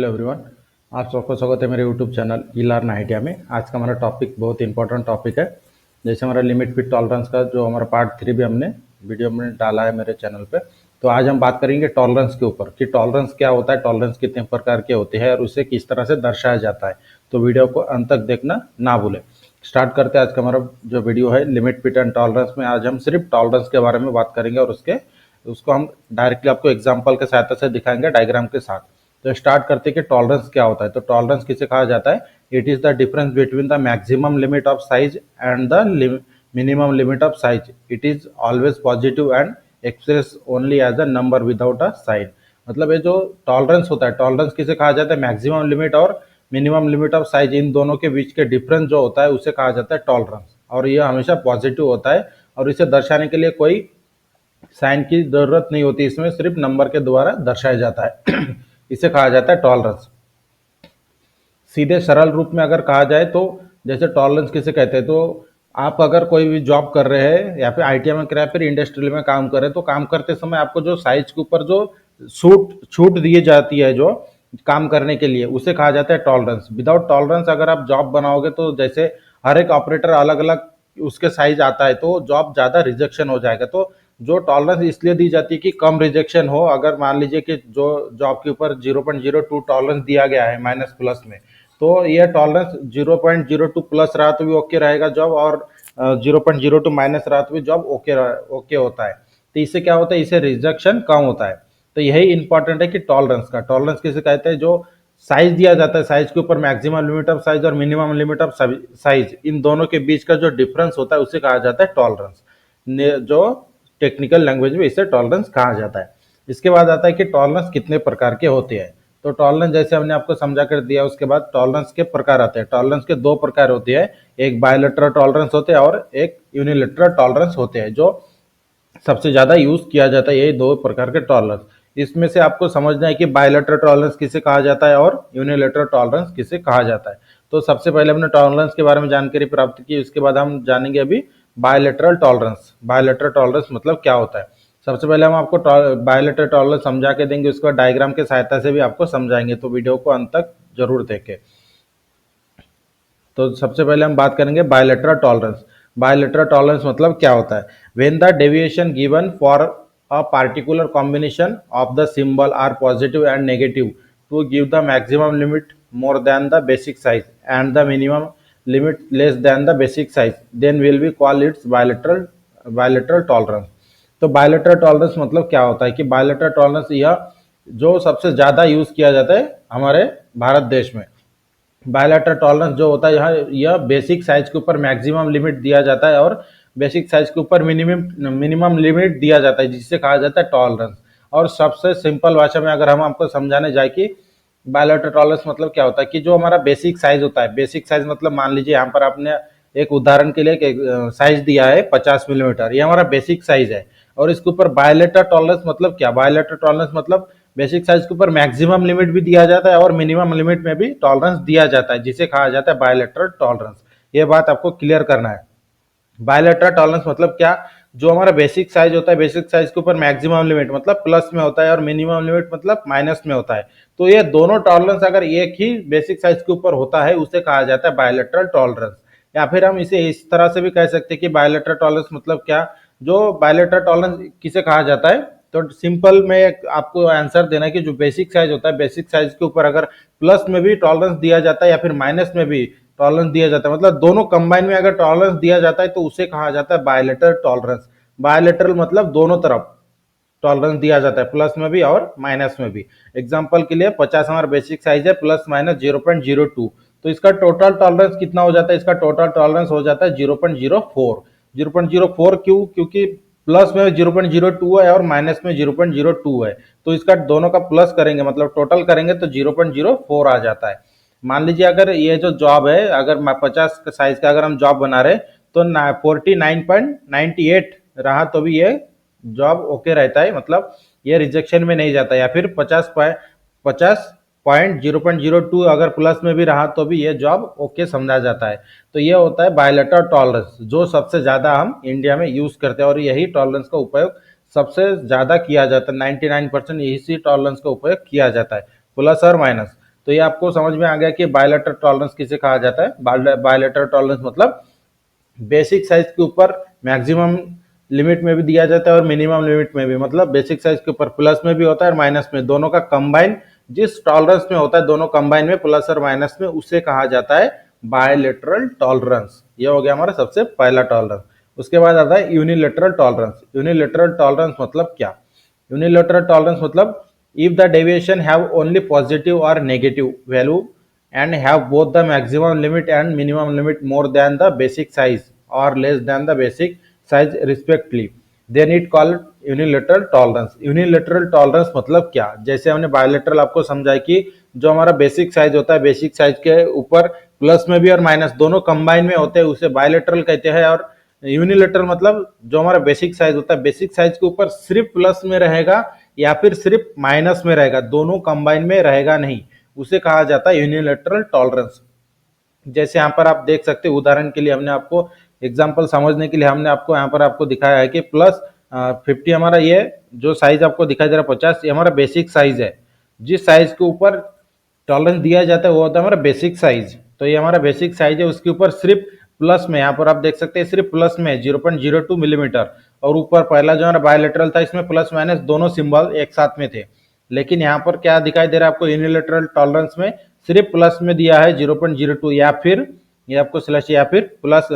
Hello everyone. आप सबको स्वागत है मेरे यूट्यूब चैनल ई लर्न आइडिया में। आज का हमारा टॉपिक बहुत इंपॉर्टेंट टॉपिक है। जैसे हमारा लिमिट फिट टॉलरेंस का जो हमारा पार्ट 3 भी हमने वीडियो में डाला है मेरे चैनल पे। तो आज हम बात करेंगे टॉलरेंस के ऊपर कि टॉलरेंस क्या होता है, टॉलरेंस कितने प्रकार के होते हैं और उसे किस तरह से दर्शाया जाता है। तो वीडियो को अंत तक देखना ना भूलें। स्टार्ट करते हैं आज का हमारा जो वीडियो है लिमिट फिट एंड टॉलरेंस में। आज हम सिर्फ टॉलरेंस के बारे में बात करेंगे और उसको हम डायरेक्टली आपको एग्जाम्पल के सहायता से दिखाएंगे, डायग्राम के साथ। तो स्टार्ट करते कि टॉलरेंस क्या होता है। तो टॉलरेंस किसे कहा जाता है? It is the difference between the maximum limit of size and the minimum limit of size. It is always positive and express only as a number without a sign. मतलब ये जो टॉलरेंस होता है, tolerance किसे कहा जाता है? Maximum limit और मिनिमम लिमिट ऑफ साइज, इन दोनों के बीच के डिफरेंस जो होता है उसे कहा जाता है टॉलरेंस। और यह हमेशा पॉजिटिव होता है और इसे दर्शाने के लिए कोई साइन की जरूरत नहीं होती, इसमें सिर्फ नंबर के द्वारा दर्शाया जाता है। इसे कहा जाता है टॉलरेंस। सीधे सरल रूप में अगर कहा जाए तो जैसे टॉलरेंस किसे कहते हैं, तो आप अगर कोई भी जॉब कर रहे हैं या फिर आईटीआई में कर रहे हैं, फिर इंडस्ट्रियल में काम कर रहे हैं, तो काम करते समय आपको जो साइज के ऊपर जो छूट दी जाती है जो काम करने के लिए, उसे कहा जाता है टॉलरेंस। विदाउट टॉलरेंस अगर आप जॉब बनाओगे तो जैसे हर एक ऑपरेटर अलग अलग उसके साइज आता है तो जॉब ज़्यादा रिजेक्शन हो जाएगा। तो जो टॉलरेंस इसलिए दी जाती है कि कम रिजेक्शन हो। अगर मान लीजिए कि जो जॉब के ऊपर 0.02 टॉलरेंस दिया गया है माइनस प्लस में, तो यह टॉलरेंस 0.02 प्लस रहा तो भी ओके रहेगा जॉब, और 0.02 माइनस रहा तो भी जॉब ओके होता है। तो इससे क्या होता है? इससे रिजेक्शन कम होता है। तो यही इंपॉर्टेंट है कि टॉलरेंस का, टॉलरेंस किसे कहते हैं? जो साइज दिया जाता है, साइज के ऊपर मैक्सिमम लिमिट ऑफ साइज और मिनिमम लिमिट ऑफ साइज, इन दोनों के बीच का जो डिफरेंस होता है उसे कहा जाता है टॉलरेंस। जो टेक्निकल लैंग्वेज में इसे टॉलरेंस कहा जाता है। इसके बाद आता है कि टॉलरेंस कितने प्रकार के होते हैं। तो टॉलरेंस जैसे हमने आपको समझा कर दिया, उसके बाद टॉलरेंस के प्रकार आते हैं। टॉलरेंस के दो प्रकार होते हैं, एक बायलैटरल टॉलरेंस होते हैं और एक यूनिलैटरल टॉलरेंस होते हैं, जो सबसे ज्यादा यूज किया जाता है। ये दो प्रकार के टॉलरेंस, इसमें से आपको समझना है कि बायलैटरल टॉलरेंस किसे कहा जाता है और यूनिलैटरल टॉलरेंस किसे कहा जाता है। तो सबसे पहले हमने टॉलरेंस के बारे में जानकारी प्राप्त की, उसके बाद हम जानेंगे अभी बायलैटरल टॉलरेंस। बायलैटरल टॉलरेंस मतलब क्या होता है। सबसे पहले हम आपको बायलैटरल टॉलरेंस समझा के देंगे, उसके बाद डायग्राम के सहायता से भी आपको समझाएंगे, तो वीडियो को अंत तक जरूर देखें। तो सबसे पहले हम बात करेंगे बायलैटरल टॉलरेंस। बायलैटरल टॉलरेंस मतलब क्या होता है? When the deviation given for a particular combination of the symbol are positive and negative to give the maximum limit more than the basic size and the minimum limit less than the basic size, then will be call its bilateral tolerance। तो bilateral tolerance मतलब क्या होता है कि bilateral tolerance यह जो सबसे ज्यादा यूज किया जाता है हमारे भारत देश में। बायलैटरल टॉलरेंस जो होता है यहाँ, यह बेसिक साइज के ऊपर मैक्सिमम लिमिट दिया जाता है और बेसिक साइज के ऊपर मिनिमम लिमिट दिया जाता है, जिससे कहा जाता है टॉलरेंस। और सबसे सिंपल भाषा में अगर हम आपको समझाने जाए कि बायलैटरल टॉलरेंस मतलब क्या होता है, कि जो हमारा बेसिक साइज होता है, बेसिक साइज मतलब मान लीजिए यहाँ पर आपने एक उदाहरण के लिए एक साइज दिया है 50 मिलीमीटर, ये हमारा बेसिक साइज है। और इसके ऊपर बायलैटरल टॉलरेंस मतलब क्या? बायलैटरल टॉलरेंस मतलब बेसिक साइज के ऊपर मैक्सिमम लिमिट भी दिया जाता है और मिनिमम लिमिट में भी टॉलरेंस दिया जाता है, जिसे कहा जाता है बायलैटरल टॉलरेंस। ये बात आपको क्लियर करना है। बायलैटरल टॉलरेंस मतलब क्या? जो हमारा बेसिक साइज होता है, बेसिक साइज के ऊपर मैक्सिमम लिमिट मतलब प्लस में होता है और मिनिमम लिमिट मतलब माइनस में होता है। तो ये दोनों टॉलरेंस अगर एक ही बेसिक साइज के ऊपर होता है उसे कहा जाता है बायलैटरल टॉलरेंस। या फिर हम इसे इस तरह से भी कह सकते हैं कि बायलैटरल टॉलरेंस मतलब क्या? जो बायलैटरल टॉलरेंस किसे कहा जाता है, तो सिंपल में आपको आंसर देना है कि जो बेसिक साइज होता है, बेसिक साइज के ऊपर अगर प्लस में भी टॉलरेंस दिया जाता है या फिर माइनस में भी टॉलरेंस दिया जाता है, मतलब दोनों कंबाइन में अगर टॉलरेंस दिया जाता है तो उसे कहा जाता है बायलैटरल टॉलरेंस। बायलैटरल मतलब दोनों तरफ टॉलरेंस दिया जाता है, प्लस में भी और माइनस में भी। एग्जांपल के लिए 50 हमारा बेसिक साइज है, प्लस माइनस 0.02, तो इसका टोटल टॉलरेंस कितना हो जाता है? इसका टोटल टॉलरेंस हो जाता है 0.04। 0.04 क्यों? क्योंकि प्लस में 0.02 है और माइनस में 0.02 है, तो इसका दोनों का प्लस करेंगे मतलब टोटल करेंगे तो 0.04 आ जाता है। मान लीजिए अगर ये जो जॉब है, अगर 50 साइज का अगर हम जॉब बना रहे तो 49.98 रहा तो भी ये जॉब ओके रहता है, मतलब ये रिजेक्शन में नहीं जाता। या फिर 50.0.02 अगर प्लस में भी रहा तो भी ये जॉब ओके समझा जाता है। तो ये होता है बायलैटरल टॉलरेंस, जो सबसे ज्यादा हम इंडिया में यूज करते हैं और यही टॉलरेंस का उपयोग सबसे ज्यादा किया जाता है। 99% इसी टॉलरेंस का उपयोग किया जाता है, प्लस और माइनस। तो ये आपको समझ में आ गया कि बायलैटरल टॉलरेंस किसे कहा जाता है। बायलैटरल टॉलरेंस मतलब बेसिक साइज के ऊपर मैक्सिमम लिमिट में भी दिया जाता है और मिनिमम लिमिट में भी, मतलब बेसिक साइज के ऊपर प्लस में भी होता है और माइनस में, दोनों का कंबाइन जिस टॉलरेंस में होता है, दोनों कंबाइन में प्लस और माइनस में, उसे कहा जाता है बायलैटरल टॉलरेंस। ये हो गया हमारा सबसे पहला टॉलरेंस। उसके बाद आता है यूनिलैटरल टॉलरेंस। यूनिलैटरल टॉलरेंस मतलब क्या? यूनिलैटरल टॉलरेंस मतलब if the deviation have only positive or negative value and have both the maximum limit and minimum limit more than the basic size or less than the basic size respectively, then it called unilateral tolerance। unilateral tolerance मतलब क्या? जैसे हमने bilateral आपको समझा कि जो हमारा basic size होता है, बेसिक साइज के ऊपर प्लस में भी और माइनस दोनों कंबाइन में होते हैं, उसे बायोलेटरल कहते हैं। और यूनिलेटरल मतलब जो हमारा बेसिक साइज होता है, बेसिक साइज के ऊपर सिर्फ प्लस में रहेगा या फिर सिर्फ माइनस में रहेगा, दोनों कंबाइन में रहेगा नहीं, उसे कहा जाता है यूनिलैटरल टॉलरेंस। जैसे यहाँ पर आप देख सकते हैं, उदाहरण के लिए हमने आपको एग्जांपल समझने के लिए हमने आपको यहाँ पर आपको दिखाया है कि प्लस 50 हमारा ये जो साइज आपको दिखाई दे रहा है 50, ये हमारा बेसिक साइज है। जिस साइज के ऊपर टॉलरेंस दिया जाता है वो होता है हमारा बेसिक साइज। तो ये हमारा बेसिक साइज है, उसके ऊपर सिर्फ प्लस में, यहाँ पर आप देख सकते हैं सिर्फ प्लस में 0.02 मिलीमीटर, और ऊपर पहला जो हमारा बायोलेटरल था इसमें प्लस माइनस दोनों सिंबल एक साथ में थे। लेकिन यहाँ पर क्या दिखाई दे रहा है आपको, यूनिलैटरल टॉलरेंस में सिर्फ प्लस में दिया है 0.02, या फिर ये आपको स्लैश या फिर प्लस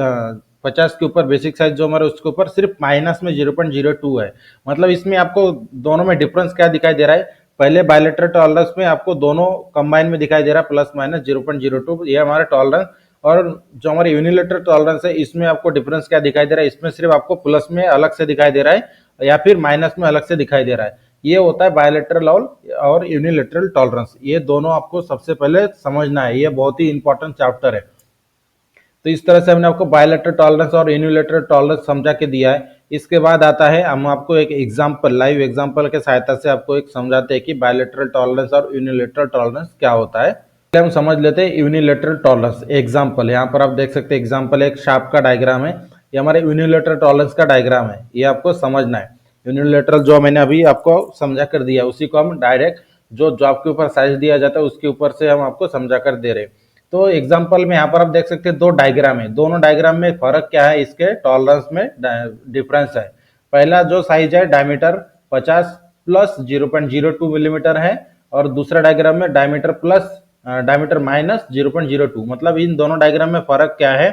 50 के ऊपर बेसिक साइज जो हमारा उसके ऊपर सिर्फ माइनस में 0.02 है। मतलब इसमें आपको दोनों में डिफरेंस क्या दिखाई दे रहा है, पहले बायलैटरल टॉलरेंस में आपको दोनों कंबाइन में दिखाई दे रहा है प्लस माइनस 0.02, ये हमारा टॉलरेंस। और जो हमारे यूनिलैटरल टॉलरेंस है इसमें आपको डिफरेंस क्या दिखाई दे रहा है, इसमें सिर्फ आपको प्लस में अलग से दिखाई दे रहा है या फिर माइनस में अलग से दिखाई दे रहा है। ये होता है बायलैटरल और यूनिलैटरल टॉलरेंस। ये दोनों आपको सबसे पहले समझना है, ये बहुत ही इंपॉर्टेंट चैप्टर है। तो इस तरह से हमने आपको बायलैटरल टॉलरेंस और यूनिलैटरल टॉलरेंस समझा के दिया है। इसके बाद आता है, हम आपको एक एग्जांपल, लाइव एग्जांपल के सहायता से आपको एक समझाते हैं कि बायलैटरल टॉलरेंस और यूनिलैटरल टॉलरेंस क्या होता है। पहले हम समझ लेते हैं यूनिलैटरल टॉलरेंस। एग्जांपल यहाँ पर आप देख सकते हैं, एग्जांपल एक शार्प का डायग्राम है, ये हमारे यूनिलैटरल टॉलरेंस का डायग्राम है, ये आपको समझना है। यूनिलैटरल जो मैंने अभी आपको समझा कर दिया उसी को हम डायरेक्ट जो जॉब के ऊपर साइज दिया जाता है उसके ऊपर से हम आपको समझा कर दे रहे हैं। तो एग्जांपल में यहाँ पर आप देख सकते हैं दो डायग्राम है, दोनों डायग्राम में फर्क क्या है, इसके टॉलरेंस में डिफरेंस है। पहला जो साइज है डायमीटर 50 प्लस 0.02 मिलीमीटर है, और दूसरा डायग्राम में डायमीटर माइनस 0.02। मतलब इन दोनों डायग्राम में फर्क क्या है,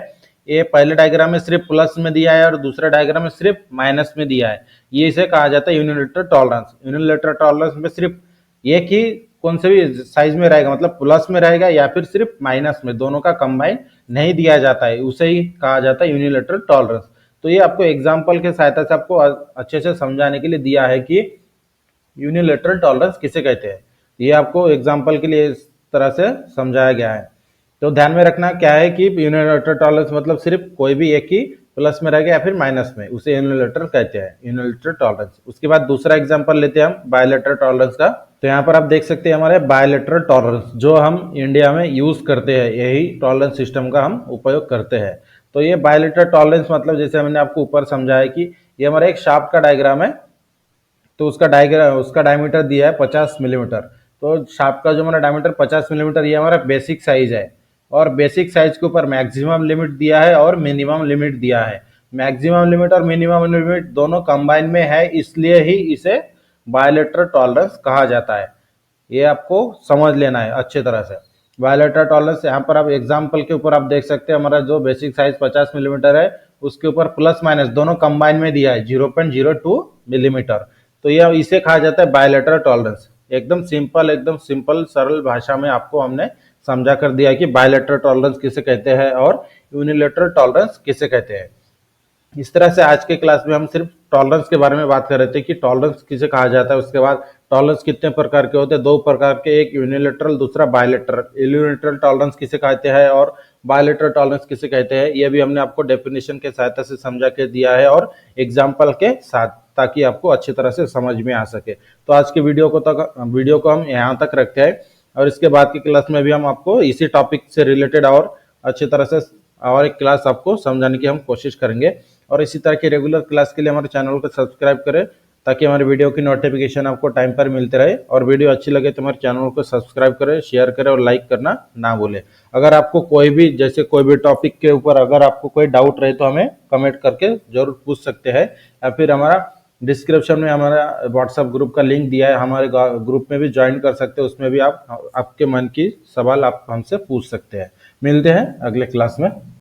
ये पहले डायग्राम में सिर्फ प्लस में दिया है और दूसरा डायग्राम में सिर्फ माइनस में दिया है, ये इसे कहा जाता है यूनिलैटरल टॉलरेंस। यूनिलैटरल टॉलरेंस में सिर्फ एक ही कौन से भी साइज में रहेगा, मतलब प्लस में रहेगा या फिर सिर्फ माइनस में, दोनों का कंबाइन नहीं दिया जाता है, उसे ही कहा जाता है यूनिलैटरल टॉलरेंस। तो ये आपको एग्जांपल के सहायता से आपको अच्छे से समझाने के लिए दिया है कि यूनिलैटरल टॉलरेंस किसे कहते हैं। ये आपको एग्जांपल के लिए इस तरह से समझाया गया है। तो ध्यान में रखना क्या है कि यूनिलैटरल टॉलरेंस मतलब सिर्फ कोई भी एक ही प्लस में रहेगा या फिर माइनस में, उसे यूनिलैटरल कहते हैं, यूनिलैटरल टॉलरेंस। उसके बाद दूसरा एग्जांपल लेते हैं हम बायलैटरल टॉलरेंस का। तो यहाँ पर आप देख सकते हैं हमारे बायलैटरल टॉलरेंस जो हम इंडिया में यूज करते हैं, यही टॉलरेंस सिस्टम का हम उपयोग करते हैं। तो ये बायलैटरल टॉलरेंस मतलब जैसे मैंने आपको ऊपर समझाया कि ये हमारा एक शाफ्ट का डायग्राम है, तो उसका डायमीटर दिया है 50 मिलीमीटर। तो शाफ्ट का जो हमारा डायमीटर 50 मिलीमीटर, ये हमारा बेसिक साइज है, और बेसिक साइज के ऊपर मैक्सिमम लिमिट दिया है और मिनिमम लिमिट दिया है। मैक्सिमम लिमिट और मिनिमम लिमिट दोनों कंबाइन में है, इसलिए ही इसे बायलैटरल टॉलरेंस कहा जाता है। ये आपको समझ लेना है अच्छे तरह से। बायलैटरल टॉलरेंस यहाँ पर आप एग्जांपल के ऊपर आप देख सकते हैं, हमारा जो बेसिक साइज 50 मिलीमीटर है उसके ऊपर प्लस माइनस दोनों कंबाइन में दिया है 0.02 मिलीमीटर। तो यह इसे कहा जाता है बायलैटरल टॉलरेंस। एकदम सिंपल सरल भाषा में आपको हमने समझा कर दिया कि बायलैटरल टॉलरेंस किसे कहते हैं और यूनिलैटरल टॉलरेंस किसे कहते हैं। इस तरह से आज के क्लास में हम सिर्फ टॉलरेंस के बारे में बात कर रहे थे कि टॉलरेंस किसे कहा जाता है। उसके बाद टॉलरेंस कितने प्रकार के होते हैं, दो प्रकार के, एक यूनिलैटरल दूसरा बायलैटरल। यूनिलैटरल टॉलरेंस किसे कहते हैं और बायलैटरल टॉलरेंस किसे कहते हैं, ये भी हमने आपको डेफिनेशन के सहायता से समझा के दिया है और एग्जाम्पल के साथ, ताकि आपको अच्छी तरह से समझ में आ सके। तो आज के वीडियो को हम यहाँ तक रखते हैं, और इसके बाद की क्लास में भी हम आपको इसी टॉपिक से रिलेटेड और अच्छी तरह से और एक क्लास आपको समझाने की हम कोशिश करेंगे। और इसी तरह की रेगुलर क्लास के लिए हमारे चैनल को सब्सक्राइब करें ताकि हमारे वीडियो की नोटिफिकेशन आपको टाइम पर मिलते रहे। और वीडियो अच्छी लगे तो हमारे चैनल को सब्सक्राइब करें, शेयर करें और लाइक करना ना भूलें। अगर आपको कोई भी जैसे कोई भी टॉपिक के ऊपर अगर आपको कोई डाउट रहे तो हमें कमेंट करके जरूर पूछ सकते हैं, या फिर हमारा डिस्क्रिप्शन में हमारा व्हाट्सएप ग्रुप का लिंक दिया है, हमारे ग्रुप में भी ज्वाइन कर सकते हैं। उसमें भी आप आपके मन की सवाल आप हमसे पूछ सकते हैं। मिलते हैं अगले क्लास में।